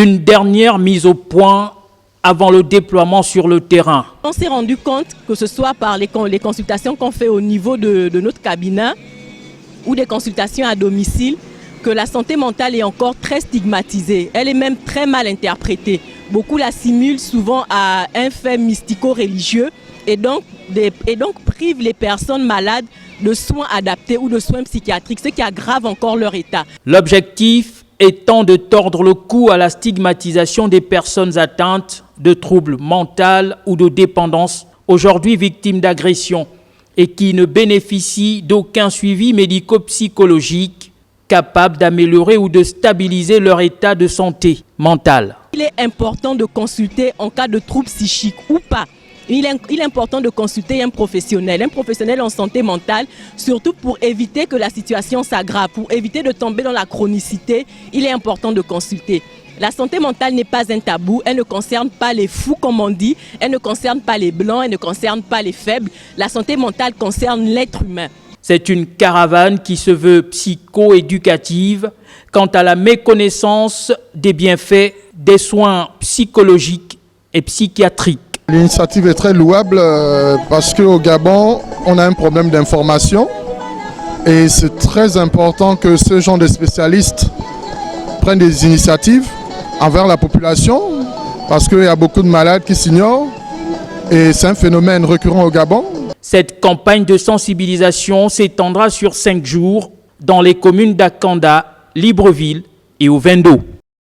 Une dernière mise au point avant le déploiement sur le terrain. On s'est rendu compte que ce soit par les consultations qu'on fait au niveau de notre cabinet ou des consultations à domicile, que la santé mentale est encore très stigmatisée. Elle est même très mal interprétée. Beaucoup l'assimilent souvent à un fait mystico-religieux et donc privent les personnes malades de soins adaptés ou de soins psychiatriques, ce qui aggrave encore leur état. L'objectif étant de tordre le cou à la stigmatisation des personnes atteintes de troubles mentaux ou de dépendance, aujourd'hui victimes d'agressions et qui ne bénéficient d'aucun suivi médico-psychologique capable d'améliorer ou de stabiliser leur état de santé mentale. Il est important de consulter en cas de troubles psychiques ou pas. Il est important de consulter un professionnel en santé mentale, surtout pour éviter que la situation s'aggrave, pour éviter de tomber dans la chronicité. Il est important de consulter. La santé mentale n'est pas un tabou, elle ne concerne pas les fous comme on dit, elle ne concerne pas les blancs, elle ne concerne pas les faibles. La santé mentale concerne l'être humain. C'est une caravane qui se veut psycho-éducative quant à la méconnaissance des bienfaits des soins psychologiques et psychiatriques. L'initiative est très louable parce qu'au Gabon, on a un problème d'information et c'est très important que ce genre de spécialistes prennent des initiatives envers la population parce qu'il y a beaucoup de malades qui s'ignorent et c'est un phénomène récurrent au Gabon. Cette campagne de sensibilisation s'étendra sur 5 jours dans les communes d'Akanda, Libreville et Ovendo.